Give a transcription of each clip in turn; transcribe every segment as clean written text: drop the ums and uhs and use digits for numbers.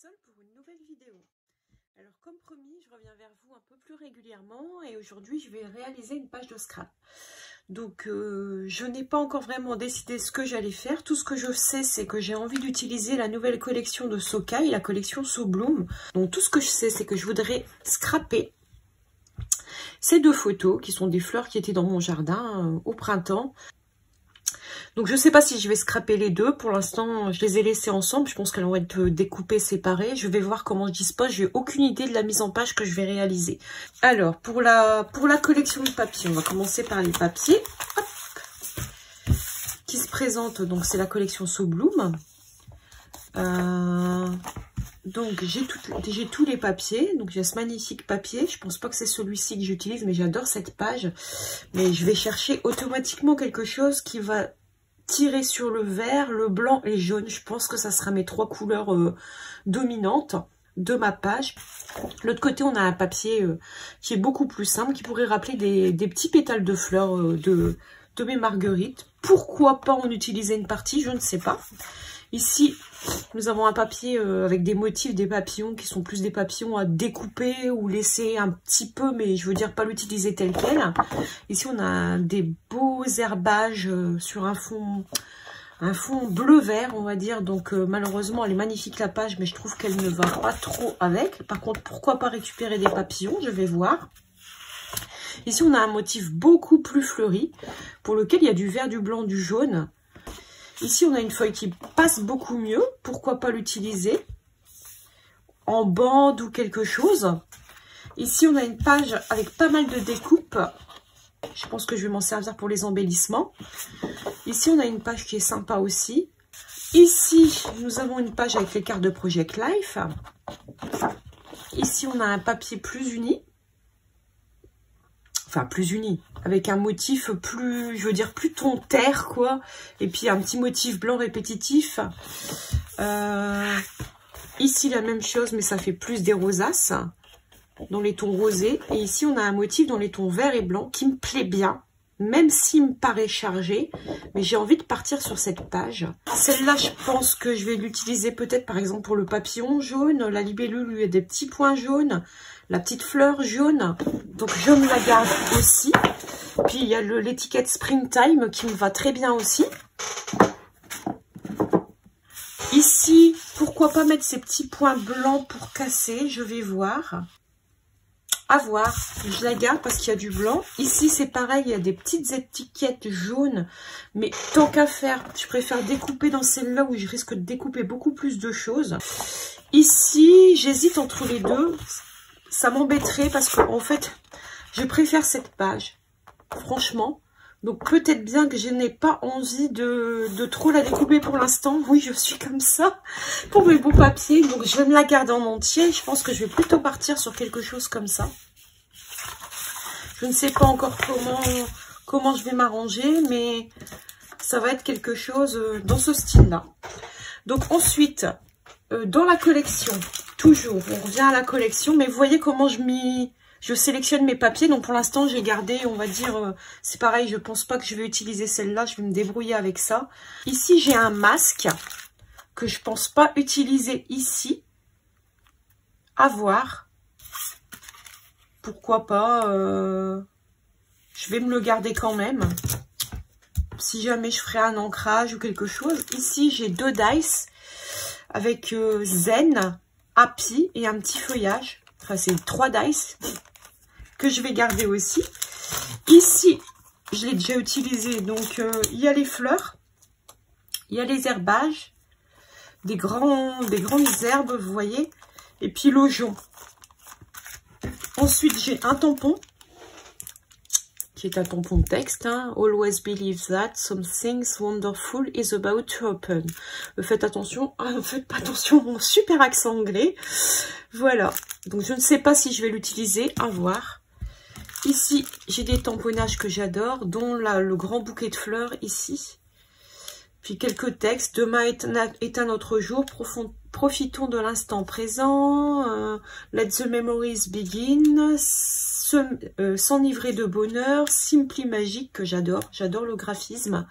seule pour une nouvelle vidéo. Alors comme promis, je reviens vers vous un peu plus régulièrement et aujourd'hui je vais réaliser une page de scrap. Donc je n'ai pas encore vraiment décidé ce que j'allais faire. Tout ce que je sais, c'est que j'ai envie d'utiliser la nouvelle collection de Socai, la collection So Bloom. Donc tout ce que je sais, c'est que je voudrais scraper ces deux photos qui sont des fleurs qui étaient dans mon jardin au printemps. Donc je ne sais pas si je vais scraper les deux. Pour l'instant, je les ai laissées ensemble. Je pense qu'elles vont être découpées, séparées. Je vais voir comment je dispose. Je n'ai aucune idée de la mise en page que je vais réaliser. Alors, pour la collection de papiers, on va commencer par les papiers. Hop, qui se présentent. Donc c'est la collection So Bloom. Donc j'ai tous les papiers. Donc j'ai ce magnifique papier. Je pense pas que c'est celui-ci que j'utilise, mais j'adore cette page. Mais je vais chercher automatiquement quelque chose qui va tirer sur le vert, le blanc et le jaune. Je pense que ça sera mes trois couleurs dominantes de ma page. De l'autre côté, on a un papier qui est beaucoup plus simple, qui pourrait rappeler des petits pétales de fleurs de mes marguerites. Pourquoi pas en utiliser une partie? Je ne sais pas. Ici, nous avons un papier avec des motifs, des papillons qui sont plus des papillons à découper ou laisser un petit peu, mais je veux dire pas l'utiliser tel quel. Ici, on a des beaux herbages sur un fond bleu-vert, on va dire. Donc malheureusement, elle est magnifique la page, mais je trouve qu'elle ne va pas trop avec. Par contre, pourquoi pas récupérer des papillons? Je vais voir. Ici, on a un motif beaucoup plus fleuri, pour lequel il y a du vert, du blanc, du jaune. Ici, on a une feuille qui passe beaucoup mieux. Pourquoi pas l'utiliser en bande ou quelque chose. Ici, on a une page avec pas mal de découpes. Je pense que je vais m'en servir pour les embellissements. Ici, on a une page qui est sympa aussi. Ici, nous avons une page avec les cartes de Project Life. Ici, on a un papier plus uni. Enfin, plus uni, avec un motif plus, je veux dire, plus ton terre, quoi. Et puis, un petit motif blanc répétitif. Ici, la même chose, mais ça fait plus des rosaces, dans les tons rosés. Et ici, on a un motif dans les tons vert et blanc qui me plaît bien, même s'il me paraît chargé. Mais j'ai envie de partir sur cette page. Celle-là, je pense que je vais l'utiliser peut-être, par exemple, pour le papillon jaune. La libellule, lui, a des petits points jaunes. La petite fleur jaune, donc je me la garde aussi. Puis il y a l'étiquette Springtime qui me va très bien aussi. Ici, pourquoi pas mettre ces petits points blancs pour casser, je vais voir. À voir, je la garde parce qu'il y a du blanc. Ici, c'est pareil, il y a des petites étiquettes jaunes. Mais tant qu'à faire, je préfère découper dans celle-là où je risque de découper beaucoup plus de choses. Ici, j'hésite entre les deux. Ça m'embêterait parce qu'en fait, je préfère cette page, franchement. Donc peut-être bien que je n'ai pas envie de trop la découper pour l'instant. Oui, je suis comme ça pour mes beaux papiers. Donc je vais me la garder en entier. Je pense que je vais plutôt partir sur quelque chose comme ça. Je ne sais pas encore comment je vais m'arranger, mais ça va être quelque chose dans ce style-là. Donc ensuite, dans la collection, toujours, on revient à la collection, mais vous voyez comment je sélectionne mes papiers. Donc pour l'instant, j'ai gardé, on va dire, c'est pareil, je pense pas que je vais utiliser celle-là, je vais me débrouiller avec ça. Ici, j'ai un masque que je pense pas utiliser ici. À voir. Pourquoi pas, je vais me le garder quand même. Si jamais je ferai un ancrage ou quelque chose. Ici, j'ai deux dice avec Zen, Happy et un petit feuillage. Enfin, c'est 3 dice que je vais garder aussi. Ici, je l'ai déjà utilisé. Donc, il y a les fleurs. Il y a les herbages. Des grandes herbes, vous voyez. Et puis, l'ojon. Ensuite, j'ai un tampon. Qui est un tampon de texte. Hein. Always believe that something wonderful is about to open. Faites attention. Faites pas attention, mon super accent anglais. Voilà. Donc, je ne sais pas si je vais l'utiliser. À voir. Ici, j'ai des tamponnages que j'adore, dont le grand bouquet de fleurs ici. Puis quelques textes. Demain est un autre jour. Profitons de l'instant présent. Let the memories begin. S'enivrer de bonheur. Simply magique, que j'adore. J'adore le graphisme.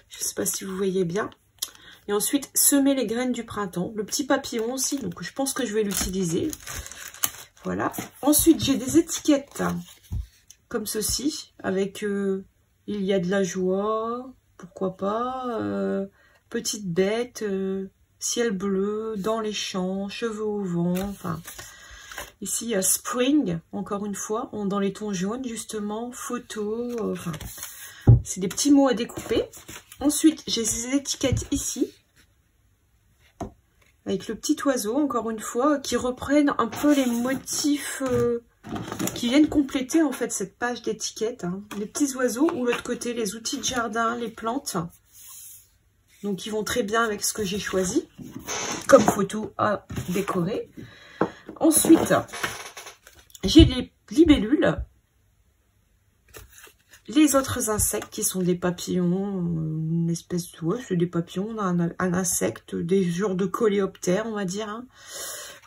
Je ne sais pas si vous voyez bien. Et ensuite, semer les graines du printemps. Le petit papillon aussi, donc je pense que je vais l'utiliser. Voilà. Ensuite, j'ai des étiquettes comme ceci, avec il y a de la joie, pourquoi pas, petite bête, ciel bleu, dans les champs, cheveux au vent, enfin... Ici, il y a spring, encore une fois, dans les tons jaunes, justement, photo, enfin... C'est des petits mots à découper. Ensuite, j'ai ces étiquettes ici, avec le petit oiseau, encore une fois, qui reprennent un peu les motifs qui viennent compléter, en fait, cette page d'étiquettes. Hein. Les petits oiseaux, ou l'autre côté, les outils de jardin, les plantes. Donc, ils vont très bien avec ce que j'ai choisi, comme photo à décorer. Ensuite, j'ai les libellules. Les autres insectes qui sont des papillons, une espèce de... Ouais, c'est des papillons, un insecte, des genres de coléoptères, on va dire. Hein.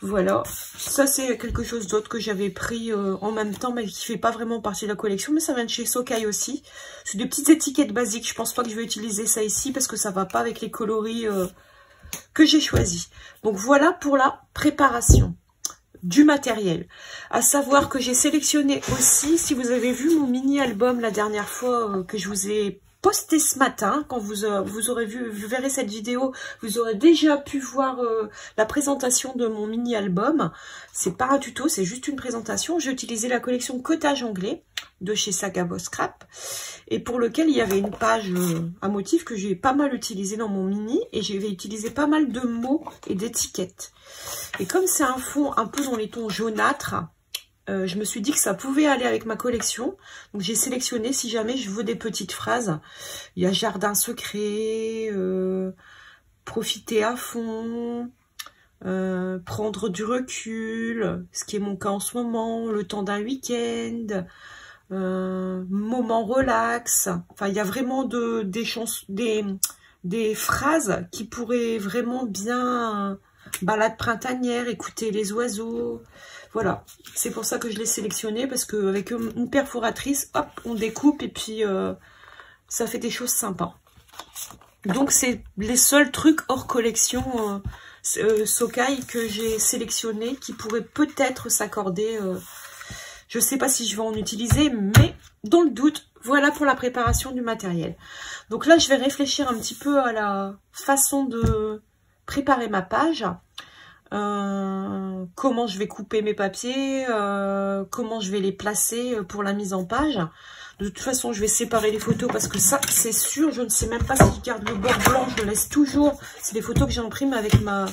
Voilà. Ça, c'est quelque chose d'autre que j'avais pris en même temps, mais qui fait pas vraiment partie de la collection. Mais ça vient de chez Sokai aussi. C'est des petites étiquettes basiques. Je pense pas que je vais utiliser ça ici parce que ça va pas avec les coloris que j'ai choisis. Donc, voilà pour la préparation du matériel. À savoir que j'ai sélectionné aussi, si vous avez vu mon mini-album la dernière fois que je vous ai posté ce matin, quand vous aurez vous verrez cette vidéo, vous aurez déjà pu voir la présentation de mon mini-album. C'est pas un tuto, c'est juste une présentation. J'ai utilisé la collection Cottage anglais de chez Sagabo Scrap et pour lequel il y avait une page à motif que j'ai pas mal utilisé dans mon mini et j'ai utilisé pas mal de mots et d'étiquettes. Et comme c'est un fond un peu dans les tons jaunâtres, je me suis dit que ça pouvait aller avec ma collection. Donc j'ai sélectionné si jamais je veux des petites phrases. Il y a jardin secret, profiter à fond, prendre du recul, ce qui est mon cas en ce moment, le temps d'un week-end, moment relax. Enfin, il y a vraiment des phrases qui pourraient vraiment bien... balade printanière, écouter les oiseaux, voilà, c'est pour ça que je l'ai sélectionné, parce qu'avec une perforatrice, hop, on découpe et puis ça fait des choses sympas. Donc c'est les seuls trucs hors collection Sokai que j'ai sélectionné qui pourraient peut-être s'accorder. Je ne sais pas si je vais en utiliser, mais dans le doute, voilà pour la préparation du matériel. Donc là, je vais réfléchir un petit peu à la façon de préparer ma page. Comment je vais couper mes papiers, comment je vais les placer pour la mise en page. De toute façon, je vais séparer les photos parce que ça, c'est sûr, je ne sais même pas si je garde le bord blanc, je le laisse toujours. C'est des photos que j'imprime avec ma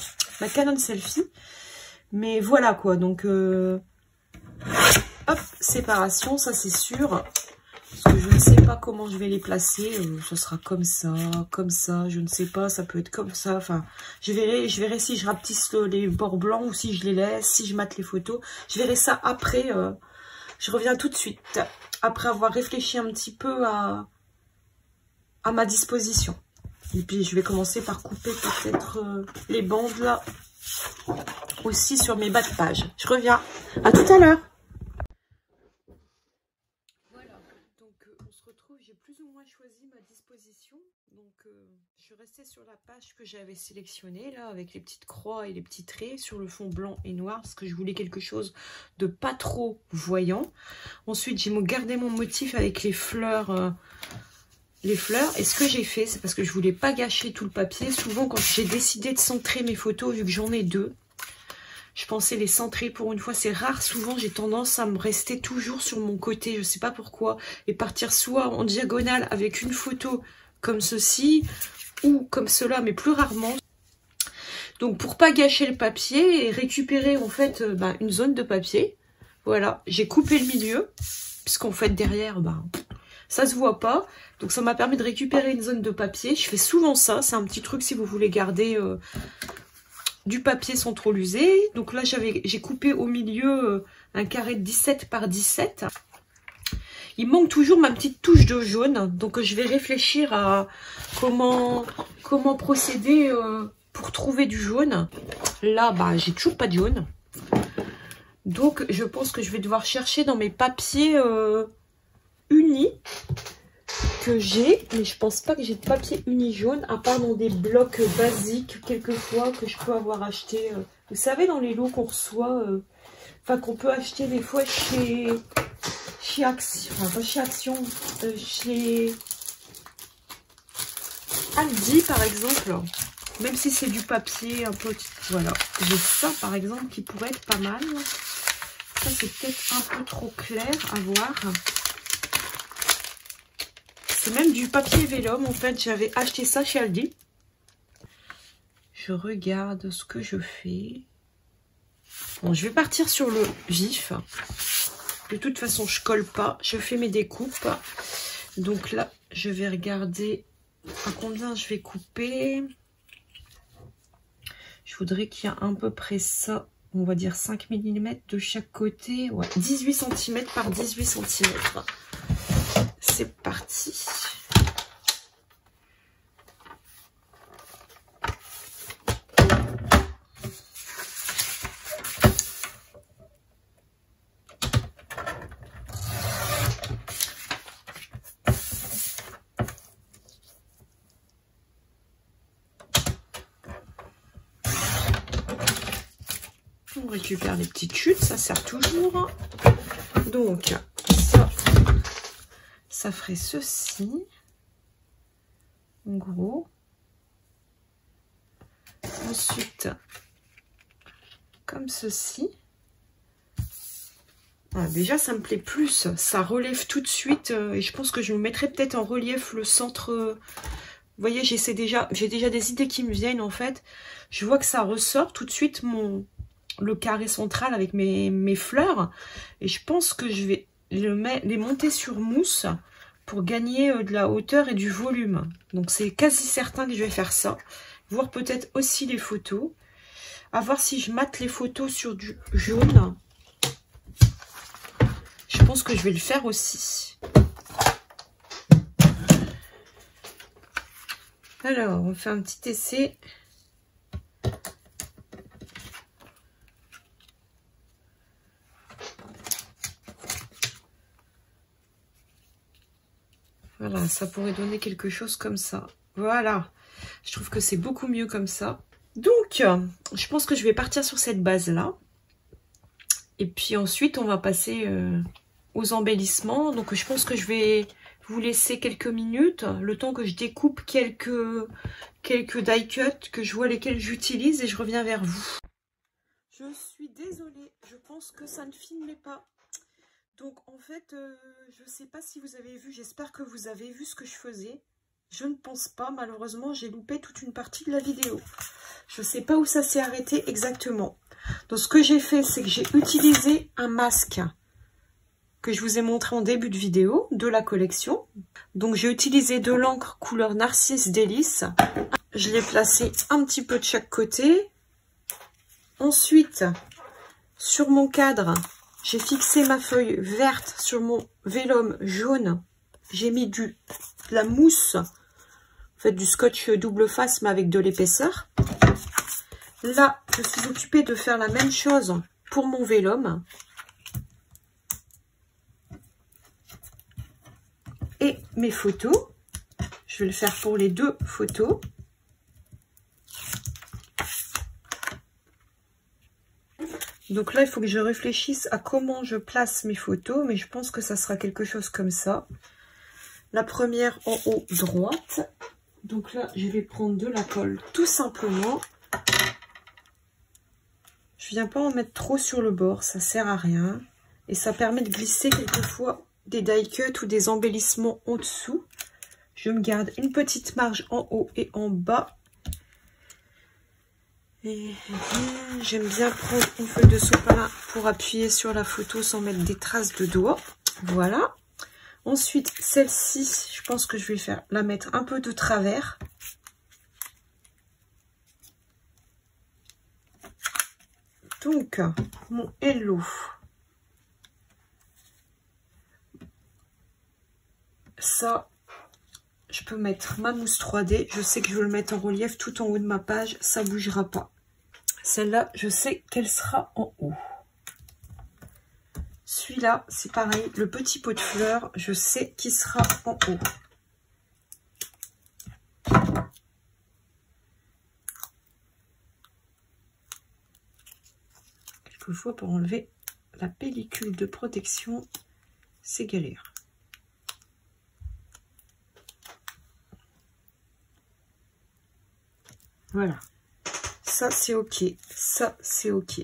Canon Selfie. Mais voilà quoi, donc hop, séparation, ça c'est sûr. Parce que je ne sais pas comment je vais les placer. Ce sera comme ça, je ne sais pas, ça peut être comme ça. Enfin, je verrai si je rapetisse les bords blancs ou si je les laisse, si je mate les photos. Je verrai ça après. Je reviens tout de suite, après avoir réfléchi un petit peu à ma disposition. Et puis, je vais commencer par couper peut-être les bandes là, aussi sur mes bas de page. Je reviens. À tout à l'heure. J'ai plus ou moins choisi ma disposition, donc je restais sur la page que j'avais sélectionnée là avec les petites croix et les petits traits sur le fond blanc et noir parce que je voulais quelque chose de pas trop voyant. Ensuite j'ai gardé mon motif avec les fleurs et ce que j'ai fait, c'est parce que je voulais pas gâcher tout le papier. Souvent quand j'ai décidé de centrer mes photos, vu que j'en ai deux, je pensais les centrer pour une fois. C'est rare, souvent j'ai tendance à me rester toujours sur mon côté, je sais pas pourquoi, et partir soit en diagonale avec une photo comme ceci, ou comme cela, mais plus rarement. Donc pour pas gâcher le papier et récupérer en fait une zone de papier, voilà, j'ai coupé le milieu, puisqu'en fait derrière, ça se voit pas. Donc ça m'a permis de récupérer une zone de papier. Je fais souvent ça, c'est un petit truc si vous voulez garder... du papier sans trop l'user. Donc là j'ai coupé au milieu un carré de 17 par 17. Il manque toujours ma petite touche de jaune, donc je vais réfléchir à comment procéder pour trouver du jaune. Là j'ai toujours pas de jaune, donc je pense que je vais devoir chercher dans mes papiers unis que j'ai, mais je pense pas que j'ai de papier uni jaune, à part dans des blocs basiques, quelquefois, que je peux avoir acheté. Vous savez, dans les lots qu'on reçoit, enfin qu'on peut acheter des fois chez Action, enfin pas chez Action, chez Aldi par exemple, même si c'est du papier un peu, voilà, j'ai ça par exemple qui pourrait être pas mal. Ça c'est peut-être un peu trop clair à voir. C'est même du papier vélum en fait, j'avais acheté ça chez Aldi. Je regarde ce que je fais. Bon, je vais partir sur le vif. De toute façon, je colle pas, je fais mes découpes. Donc là, je vais regarder à combien je vais couper. Je voudrais qu'il y ait à peu près ça, on va dire 5 mm de chaque côté. Ouais, 18 cm par 18 cm. C'est parti. On récupère les petites chutes, ça sert toujours. Donc, ça ferait ceci. En gros. Ensuite, comme ceci. Ah, déjà, ça me plaît plus. Ça relève tout de suite. Et je pense que je me mettrai peut-être en relief le centre. Vous voyez, j'ai déjà des idées qui me viennent en fait. Je vois que ça ressort tout de suite le carré central avec mes fleurs. Et je pense que je vais les monter sur mousse pour gagner de la hauteur et du volume. Donc c'est quasi certain que je vais faire ça. Voir peut-être aussi les photos. À voir si je mate les photos sur du jaune. Je pense que je vais le faire aussi. Alors, on fait un petit essai. Voilà, ça pourrait donner quelque chose comme ça. Voilà, je trouve que c'est beaucoup mieux comme ça. Donc, je pense que je vais partir sur cette base-là. Et puis ensuite, on va passer aux embellissements. Donc, je pense que je vais vous laisser quelques minutes, le temps que je découpe quelques die cuts, que je vois lesquels j'utilise et je reviens vers vous. Je suis désolée, je pense que ça ne filmait pas. Donc en fait, je ne sais pas si vous avez vu, j'espère que vous avez vu ce que je faisais. Je ne pense pas, malheureusement, j'ai loupé toute une partie de la vidéo. Je ne sais pas où ça s'est arrêté exactement. Donc ce que j'ai fait, c'est que j'ai utilisé un masque que je vous ai montré en début de vidéo, de la collection. Donc j'ai utilisé de l'encre couleur Narcisse Délice. Je l'ai placé un petit peu de chaque côté. Ensuite, sur mon cadre, j'ai fixé ma feuille verte sur mon vélum jaune. J'ai mis de la mousse, en fait du scotch double face, mais avec de l'épaisseur. Là, je suis occupée de faire la même chose pour mon vélum. Et mes photos, je vais le faire pour les deux photos. Donc là, il faut que je réfléchisse à comment je place mes photos, mais je pense que ça sera quelque chose comme ça. La première en haut droite. Donc là, je vais prendre de la colle tout simplement. Je viens pas en mettre trop sur le bord, ça sert à rien. Et ça permet de glisser quelquefois des die cuts ou des embellissements en dessous. Je me garde une petite marge en haut et en bas. Et j'aime bien prendre une feuille de sopalin pour appuyer sur la photo sans mettre des traces de doigts. Voilà. Ensuite, celle-ci, je pense que je vais la mettre un peu de travers. Donc, mon hello. Ça, je peux mettre ma mousse 3D. Je sais que je vais le mettre en relief tout en haut de ma page. Ça ne bougera pas. Celle-là, je sais qu'elle sera en haut. Celui-là, c'est pareil. Le petit pot de fleurs, je sais qu'il sera en haut. fois pour enlever la pellicule de protection, c'est galère. Voilà, ça c'est ok, ça c'est ok.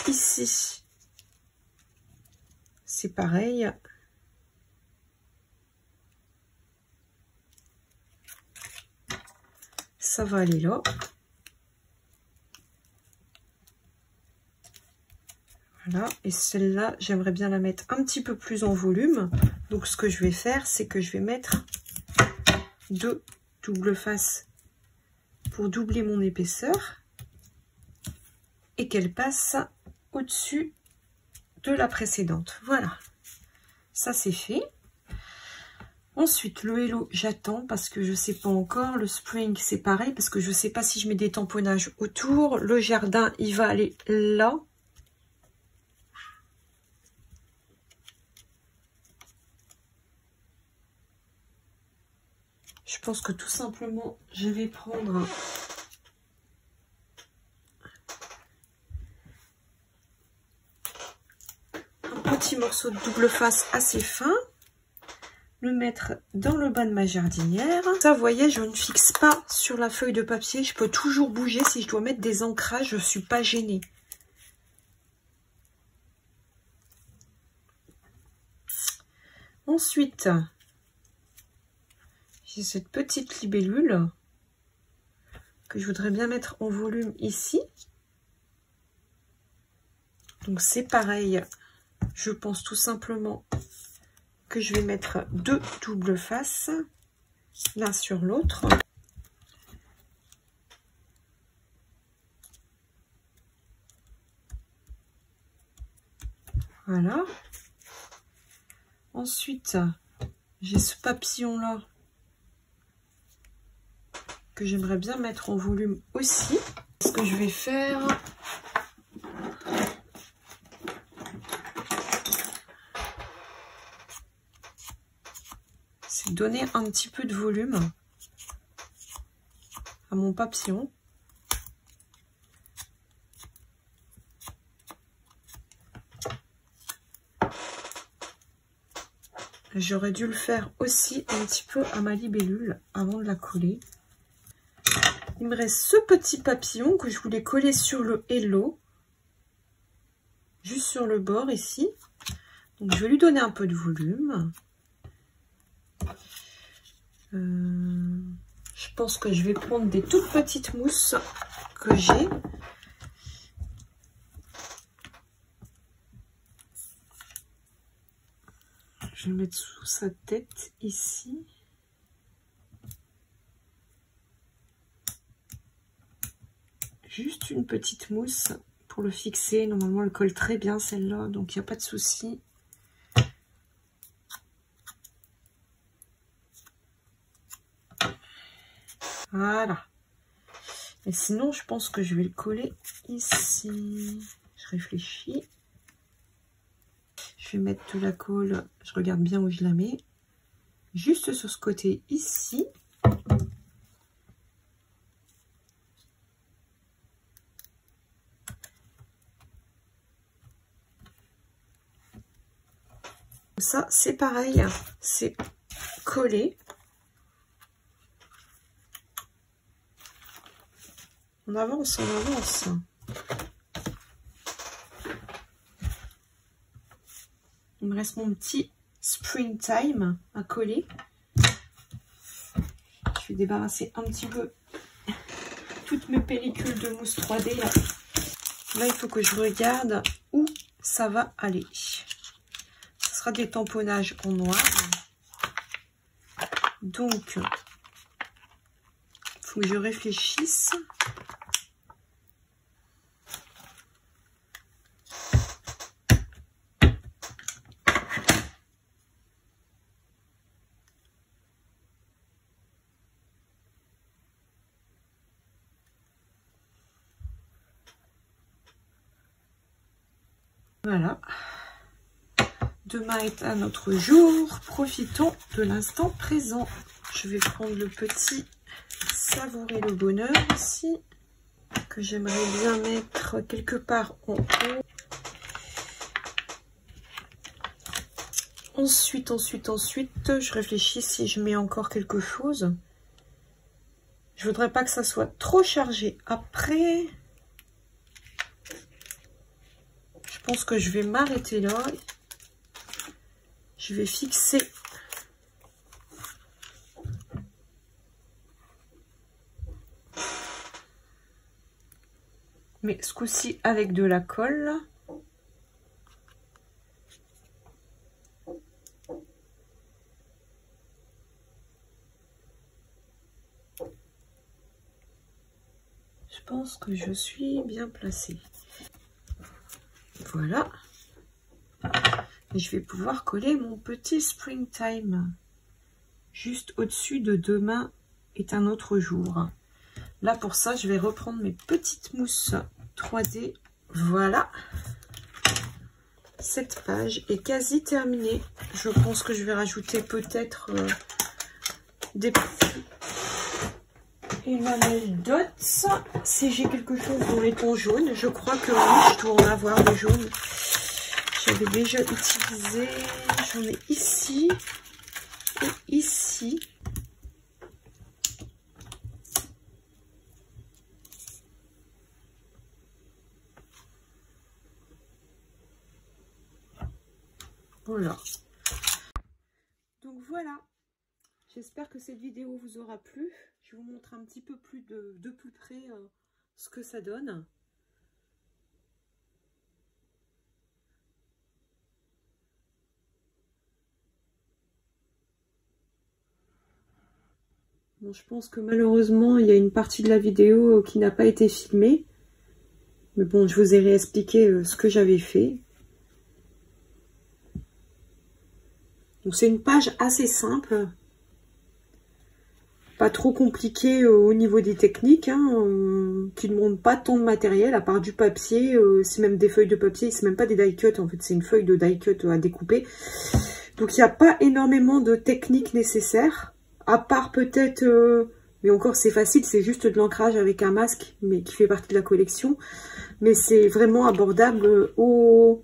Ici, c'est pareil. Ça va aller là. Voilà, et celle-là, j'aimerais bien la mettre un petit peu plus en volume. Donc ce que je vais faire, c'est que je vais mettre 2 double face pour doubler mon épaisseur et qu'elle passe au-dessus de la précédente. Voilà, ça c'est fait. Ensuite, le hello, j'attends parce que je sais pas encore. Le spring, c'est pareil parce que je sais pas si je mets des tamponnages autour. Le jardin, il va aller là. Je pense que tout simplement, je vais prendre un petit morceau de double face assez fin, le mettre dans le bas de ma jardinière. Ça, vous voyez, je ne fixe pas sur la feuille de papier. Je peux toujours bouger. Si je dois mettre des ancrages, je ne suis pas gênée. Ensuite, j'ai cette petite libellule que je voudrais bien mettre en volume ici. Donc c'est pareil, je pense tout simplement que je vais mettre 2 doubles faces l'un sur l'autre. Voilà. Ensuite, j'ai ce papillon là que j'aimerais bien mettre en volume aussi. Ce que je vais faire, c'est donner un petit peu de volume à mon papillon. J'aurais dû le faire aussi un petit peu à ma libellule avant de la coller. Il me reste ce petit papillon que je voulais coller sur le hello, juste sur le bord ici. Donc je vais lui donner un peu de volume. Je pense que je vais prendre des toutes petites mousses que j'ai. Je vais le mettre sous sa tête ici. Juste une petite mousse pour le fixer. Normalement, elle colle très bien celle-là, donc il n'y a pas de souci. Voilà. Et sinon, je pense que je vais le coller ici. Je réfléchis. Je vais mettre de la colle. Je regarde bien où je la mets. Juste sur ce côté ici. Ça, c'est pareil. C'est collé. On avance, on avance. Il me reste mon petit Springtime à coller. Je vais débarrasser un petit peu toutes mes pellicules de mousse 3D. Là, il faut que je regarde où ça va aller. Ce sera des tamponnages en noir. Donc, il faut que je réfléchisse. Voilà. Demain est un autre jour. Profitons de l'instant présent. Je vais prendre le petit savourer le bonheur ici, que que j'aimerais bien mettre quelque part en haut. Ensuite, je réfléchis si je mets encore quelque chose. Je voudrais pas que ça soit trop chargé. Après, je pense que je vais m'arrêter là. Je vais fixer mais ce coup-ci avec de la colle. Je pense que je suis bien placée. Voilà. Et je vais pouvoir coller mon petit Springtime juste au-dessus de demain est un autre jour. Là, pour ça, je vais reprendre mes petites mousses 3D. Voilà. Cette page est quasi terminée. Je pense que je vais rajouter peut-être des petits enamel dots. Si j'ai quelque chose dans les tons jaunes, je crois que oui, je dois en avoir des jaunes. J'avais déjà utilisé. J'en ai ici et ici. Voilà. Donc voilà. J'espère que cette vidéo vous aura plu. Je vous montre un petit peu plus de plus près ce que ça donne. Bon, je pense que malheureusement, il y a une partie de la vidéo qui n'a pas été filmée. Mais bon, je vous ai réexpliqué ce que j'avais fait. Donc c'est une page assez simple. Pas trop compliquée au niveau des techniques, hein, qui ne demande pas tant de matériel, à part du papier. C'est même des feuilles de papier, c'est même pas des die cuts, en fait, c'est une feuille de die cut à découper. Donc il n'y a pas énormément de techniques nécessaires, à part peut-être, mais encore c'est facile, c'est juste de l'ancrage avec un masque, mais qui fait partie de la collection. Mais c'est vraiment abordable aux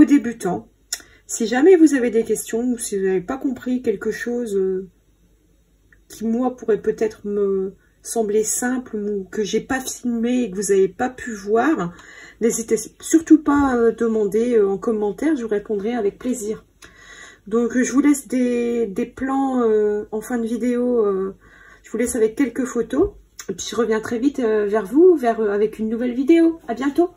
débutants. Si jamais vous avez des questions, ou si vous n'avez pas compris quelque chose qui, moi, pourrait peut-être me sembler simple, ou que j'ai pas filmé et que vous n'avez pas pu voir, n'hésitez surtout pas à demander en commentaire, je vous répondrai avec plaisir. Donc, je vous laisse des plans en fin de vidéo, je vous laisse avec quelques photos, et puis je reviens très vite vers vous, avec une nouvelle vidéo. À bientôt!